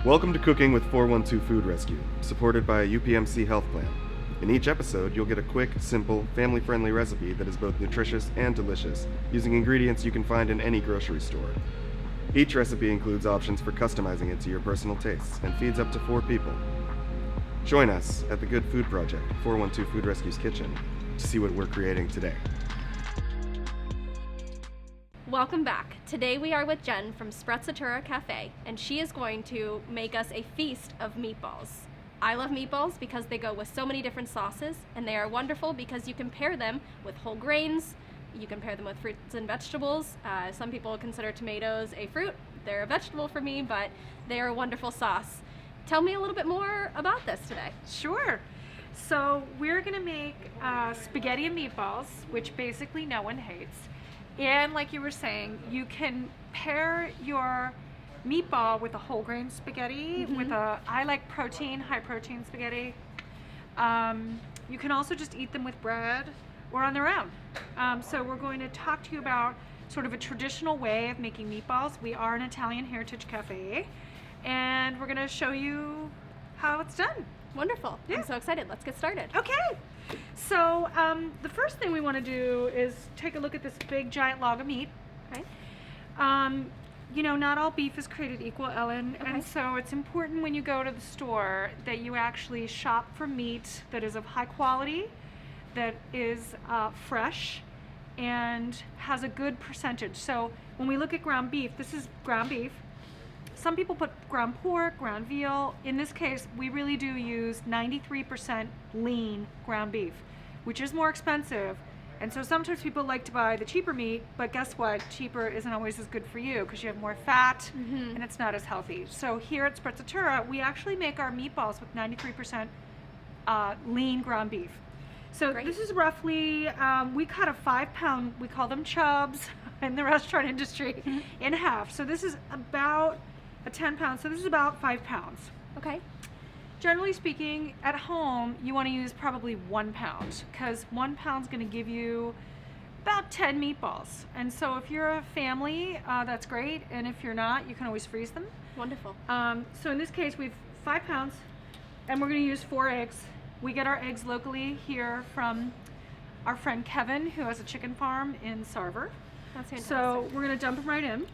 Welcome to Cooking with 412 Food Rescue, supported by a UPMC health plan. In each episode, you'll get a quick, simple, family-friendly recipe that is both nutritious and delicious, using ingredients you can find in any grocery store. Each recipe includes options for customizing it to your personal tastes and feeds up to 4 people. Join us at the Good Food Project, 412 Food Rescue's kitchen, to see what we're creating today. Welcome back. Today we are with Jen from Sprezzatura Cafe, and she is going to make us a feast of meatballs. I love meatballs because they go with so many different sauces, and they are wonderful because you can pair them with whole grains, you can pair them with fruits and vegetables. Some people consider tomatoes a fruit. They're a vegetable for me, but they are a wonderful sauce. Tell me a little bit more about this today. Sure. So we're gonna make spaghetti and meatballs, which basically no one hates. And like you were saying, you can pair your meatball with a whole grain spaghetti, I like high protein spaghetti. You can also just eat them with bread or on their own. So we're going to talk to you about sort of a traditional way of making meatballs. We are an Italian heritage cafe, and we're gonna show you how it's done. Wonderful. Yeah. I'm so excited. Let's get started. Okay. So the first thing we want to do is take a look at this big giant log of meat. Okay. You know, not all beef is created equal, Ellen, Okay. and so it's important when you go to the store that you actually shop for meat that is of high quality, that is fresh, and has a good percentage. So when we look at ground beef, this is ground beef. Some people put ground pork, ground veal. In this case, we really do use 93% lean ground beef, which is more expensive. And so sometimes people like to buy the cheaper meat, but guess what? Cheaper isn't always as good for you because you have more fat and it's not as healthy. So here at Sprezzatura, we actually make our meatballs with 93% lean ground beef. So Great. this is roughly, we cut a 5-pound, we call them chubs in the restaurant industry, in half. So this is about a 10 pounds, so this is about 5 pounds. Okay. Generally speaking, at home, you want to use probably 1 pound, because 1 pound is going to give you about 10 meatballs. And so if you're a family, that's great, and if you're not, you can always freeze them. Wonderful. So in this case, we've 5 pounds, and we're going to use 4 eggs. We get our eggs locally here from our friend Kevin, who has a chicken farm in Sarver. That's fantastic. So we're going to dump them right in.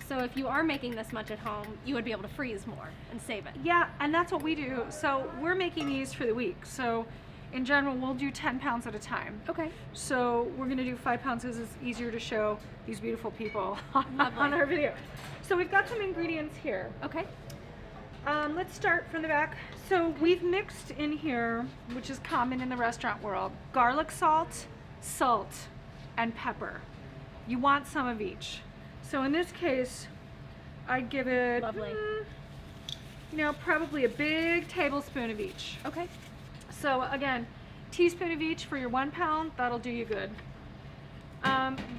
So if you are making this much at home, you would be able to freeze more and save it. Yeah, and that's what we do. So we're making these for the week. So in general, we'll do 10 pounds at a time. Okay. So we're gonna do 5 pounds because it's easier to show these beautiful people on Lovely. our video. So we've got some ingredients here. Okay. Let's start from the back. So we've mixed in here, which is common in the restaurant world, garlic salt, and pepper. You want some of each. So in this case, I give it, Lovely. you know, probably a big tablespoon of each. Okay. So again, teaspoon of each for your 1 pound, that'll do you good.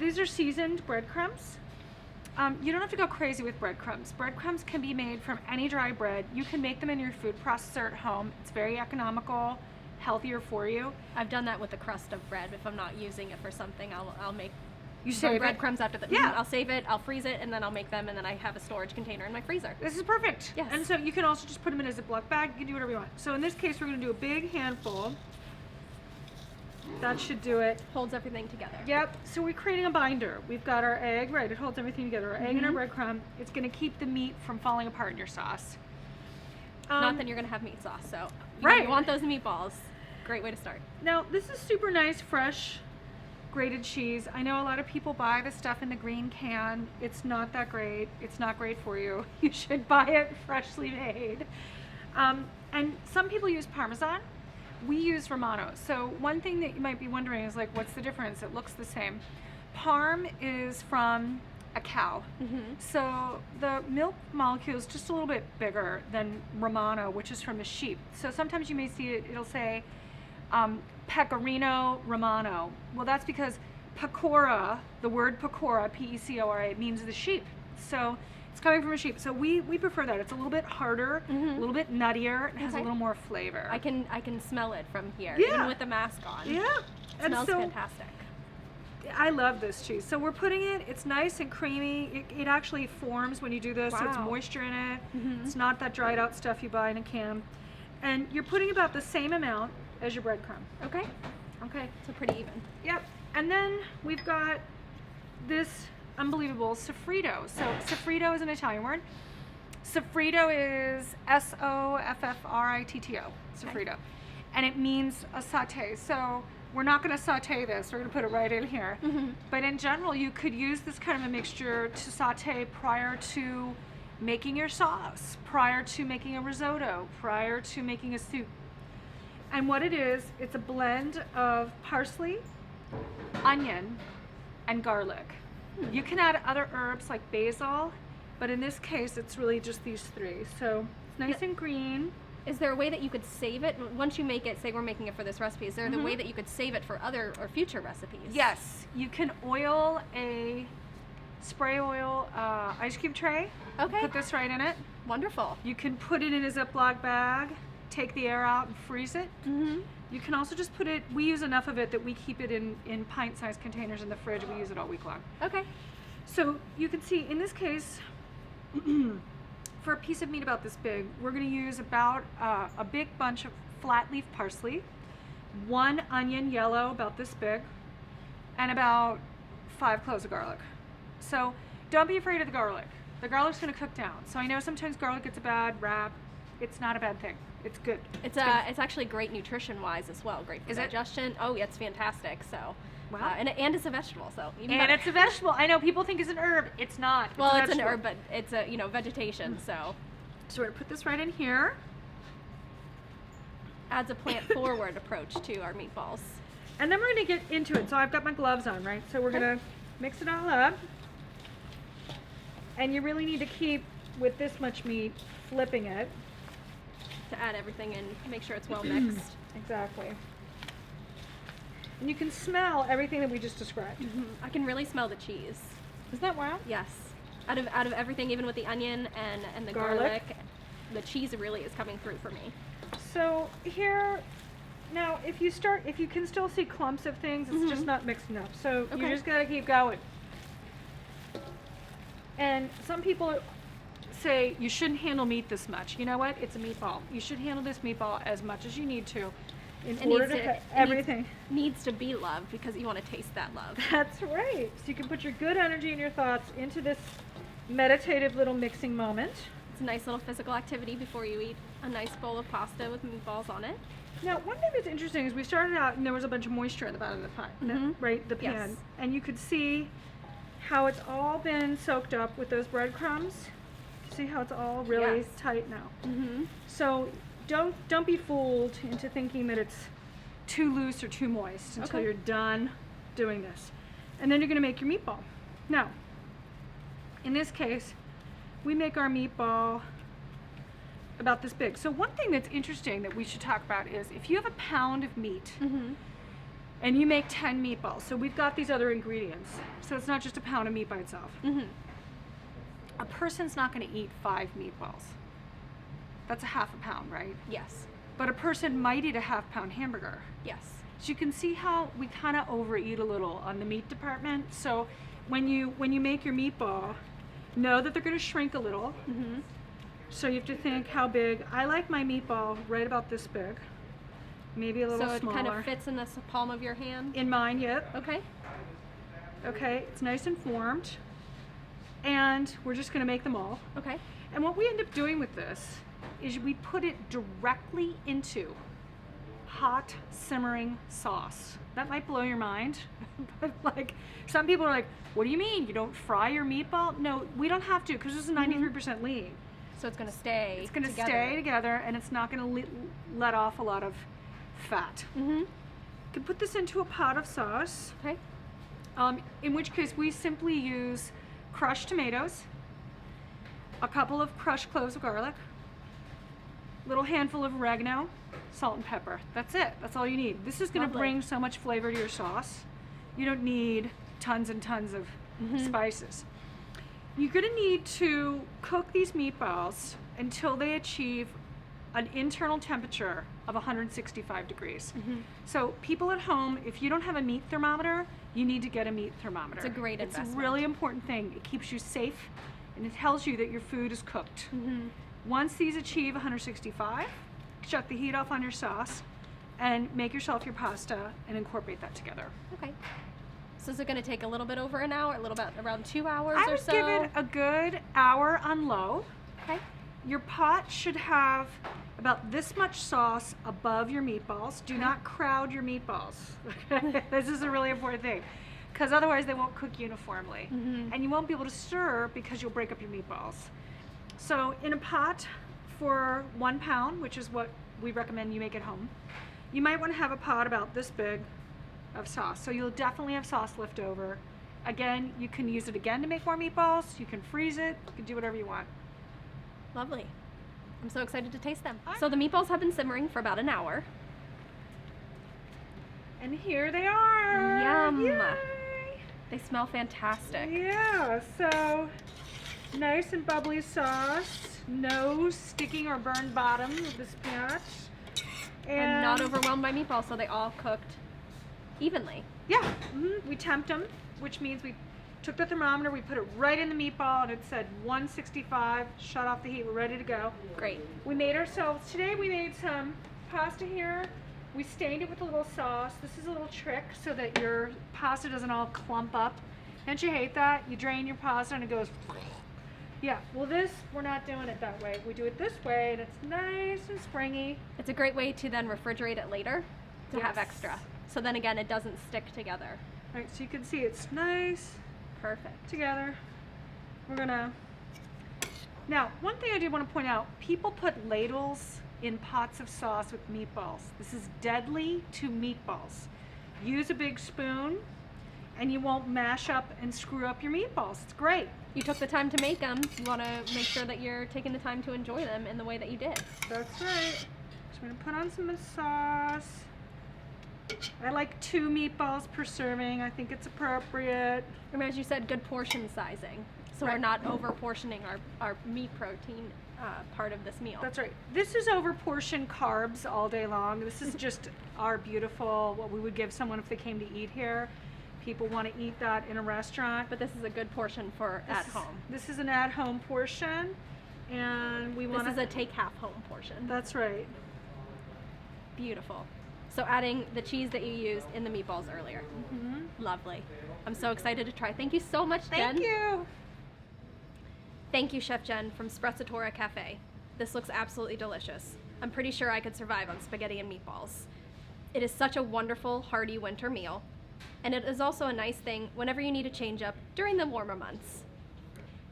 These are seasoned breadcrumbs. You don't have to go crazy with breadcrumbs. Breadcrumbs can be made from any dry bread. You can make them in your food processor at home. It's very economical, healthier for you. I've done that with the crust of bread. If I'm not using it for something, I'll make You some save it. breadcrumbs after the. Yeah. I'll save it. I'll freeze it, and then I'll make them, and then I have a storage container in my freezer. This is perfect. Yes. And so you can also just put them in as a Ziploc bag. You can do whatever you want. So in this case, we're going to do a big handful. That should do it. Holds everything together. Yep. So we're creating a binder. We've got our egg, right? It holds everything together. Our egg and our breadcrumb. It's going to keep the meat from falling apart in your sauce. Not that you're gonna have meat sauce, so Right. You want those meatballs. Great way to start. Now, this is super nice, fresh, grated cheese. I know a lot of people buy the stuff in the green can. It's not that great. It's not great for you. You should buy it freshly made. And some people use Parmesan. We use Romano. So one thing that you might be wondering is like, what's the difference? It looks the same. Parm is from a cow. So the milk molecule is just a little bit bigger than Romano, which is from a sheep. So sometimes you may see it, it'll say Pecorino Romano. Well, that's because Pecora, the word Pecora, P-E-C-O-R-A, means the sheep. So it's coming from a sheep. So we prefer that. It's a little bit harder, a little bit nuttier, and has a Okay. little more flavor. I can smell it from here, Yeah. even with the mask on. Yeah. It And smells so fantastic. I love this cheese. So we're putting it, it's nice and creamy. It actually forms when you do this, so it's Wow. moisture in it. Mhm. It's not that dried out stuff you buy in a can. And you're putting about the same amount as your breadcrumb. Okay. Okay. So pretty even. Yep. And then we've got this unbelievable sofrito. So sofrito is an Italian word. Sofrito is Soffritto, sofrito. And it means a saute. So we're not going to saute this. We're going to put it right in here. Mhm. But in general, you could use this kind of a mixture to saute prior to making your sauce, prior to making a risotto, prior to making a soup. And what it is, it's a blend of parsley, onion, and garlic. You can add other herbs like basil, but in this case, it's really just these three. So it's nice and green. Is there a way that you could save it once you make it? Say we're making it for this recipe. Is there the way that you could save it for other or future recipes? Yes, you can oil a spray oil ice cube tray. Okay. Put this right in it. Wonderful. You can put it in a Ziploc bag, take the air out and freeze it. Mm-hmm. You can also just put it, we use enough of it that we keep it in pint-sized containers in the fridge. We use it all week long. Okay. So you can see in this case, for a piece of meat about this big, we're going to use about a big bunch of flat leaf parsley, 1 onion yellow about this big, and about 5 cloves of garlic. So don't be afraid of the garlic. The garlic's going to cook down. So I know sometimes garlic gets a bad rap. It's not a bad thing. It's good. It's good. it's actually great nutrition-wise as well. Great for Is it? digestion. Oh, yeah, it's fantastic. So, Wow. and it's a vegetable, so even And better. it's a vegetable. I know people think it's an herb. It's not. Well, a it's an vegetable. herb, but it's a vegetation. So So we're going to put this right in here. adds a plant-forward approach to our meatballs. And then we're going to get into it. So I've got my gloves on, right? So we're going to mix it all up. And you really need to keep, with this much meat, flipping it. To add everything in, make sure it's well mixed. Exactly. And you can smell everything that we just described. I can really smell the cheese. Isn't that wild? Yes, out of everything, even with the onion and the Garlic. garlic, the cheese really is coming through for me. So here, now if you can still see clumps of things, it's just not mixed enough. So you Okay. just gotta keep going. And some people say you shouldn't handle meat this much. You know what? It's a meatball. You should handle this meatball as much as you need to in It order needs to to- put it everything. Needs to be loved because you want to taste that love. That's right. So you can put your good energy and your thoughts into this meditative little mixing moment. It's a nice little physical activity before you eat a nice bowl of pasta with meatballs on it. Now, one thing that's interesting is we started out and there was a bunch of moisture at the bottom of the pan, Mhm. right? The pan. Yes. And you could see how it's all been soaked up with those breadcrumbs. See how it's all really Yes. tight now. Mm-hmm. So don't be fooled into thinking that it's too loose or too moist until Okay. you're done doing this. And then you're going to make your meatball. Now, in this case, we make our meatball about this big. So one thing that's interesting that we should talk about is if you have a pound of meat Mm-hmm. and you make 10 meatballs, so we've got these other ingredients. So it's not just a pound of meat by itself. Mm-hmm. A person's not going to eat 5 meatballs. That's a half a pound, right? Yes. But a person might eat a half-pound hamburger. Yes. So you can see how we kind of overeat a little on the meat department. So when you make your meatball, know that they're going to shrink a little. Mm-hmm. So you have to think how big. I like my meatball right about this big, maybe a little So it smaller. kind of fits in the palm of your hand. In mine, yep. Okay. Okay, it's nice and formed. And we're just going to make them all. Okay. And what we end up doing with this is we put it directly into hot simmering sauce. That might blow your mind, but like some people are like, what do you mean? You don't fry your meatball? No, we don't have to because this is 93% lean. So it's going to stay. It's going to together. stay together and it's not going to let off a lot of fat. Mm-hmm. You can put this into a pot of sauce, Okay. in which case we simply use crushed tomatoes, a couple of crushed cloves of garlic, little handful of oregano, salt and pepper. That's it. That's all you need. This is going to Lovely. bring so much flavor to your sauce. You don't need tons and tons of spices. You're going to need to cook these meatballs until they achieve an internal temperature of 165 degrees. So people at home, if you don't have a meat thermometer, you need to get a meat thermometer. It's a great It's investment. a really important thing. It keeps you safe, and it tells you that your food is cooked. Mm-hmm. Once these achieve 165, shut the heat off on your sauce and make yourself your pasta and incorporate that together. Okay. So is it going to take a little bit over an hour, a little bit around 2 hours I or would so? give it a good hour on low. Okay. Your pot should have about this much sauce above your meatballs. Do not crowd your meatballs. This is a really important thing, because otherwise they won't cook uniformly. Mhm. And you won't be able to stir because you'll break up your meatballs. So in a pot for 1 pound, which is what we recommend you make at home, you might want to have a pot about this big of sauce. So you'll definitely have sauce left over. Again, you can use it again to make more meatballs. You can freeze it. You can do whatever you want. Lovely. I'm so excited to taste them. So the meatballs have been simmering for about an hour. And here they are. Yum. Yay. They smell fantastic. Yeah, so nice and bubbly sauce. No sticking or burned bottom of the spinach. And not overwhelmed by meatballs, so they all cooked evenly. Yeah, we tempt them, which means we took the thermometer, we put it right in the meatball, and it said 165. Shut off the heat, we're ready to go. Great. We made ourselves, today we made some pasta here. We stained it with a little sauce. This is a little trick so that your pasta doesn't all clump up. Don't you hate that? You drain your pasta and it goes, yeah. Well this, we're not doing it that way. We do it this way and it's nice and springy. It's a great way to then refrigerate it later to have Yes. extra. So then again, it doesn't stick together. All right, so you can see it's nice Perfect. together. We're gonna, now one thing I did want to point out, people put ladles in pots of sauce with meatballs. This is deadly to meatballs. Use a big spoon and you won't mash up and screw up your meatballs. It's great. You took the time to make them. You want to make sure that you're taking the time to enjoy them in the way that you did. That's right. So I'm gonna put on some sauce. I like 2 meatballs per serving. I think it's appropriate. And as you said, good portion sizing. So we're Right. not over portioning our meat protein part of this meal. That's right. This is over portion carbs all day long. This is just our beautiful, what we would give someone if they came to eat here. People want to eat that in a restaurant. But this is a good portion for at home. This is an at-home portion, and we want This is a take half home portion. That's right. Beautiful. So adding the cheese that you used in the meatballs earlier. Lovely. I'm so excited to try. Thank you so much, Jen. Thank you. Thank you, Chef Jen from Sprezzatura Cafe. This looks absolutely delicious. I'm pretty sure I could survive on spaghetti and meatballs. It is such a wonderful, hearty winter meal, and it is also a nice thing whenever you need a change up during the warmer months.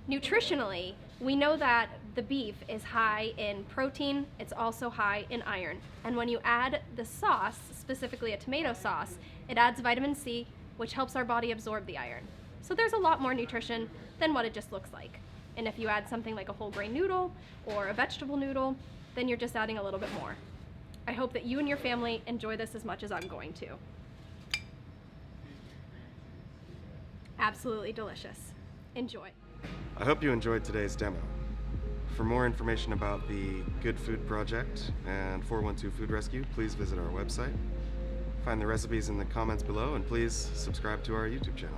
Nutritionally, we know that the beef is high in protein, it's also high in iron, and when you add the sauce, specifically a tomato sauce, it adds vitamin C, which helps our body absorb the iron. So there's a lot more nutrition than what it just looks like. And if you add something like a whole grain noodle or a vegetable noodle, then you're just adding a little bit more. I hope that you and your family enjoy this as much as I'm going to. Absolutely delicious. Enjoy. I hope you enjoyed today's demo. For more information about the Good Food Project and 412 Food Rescue, please visit our website. Find the recipes in the comments below, and please subscribe to our YouTube channel.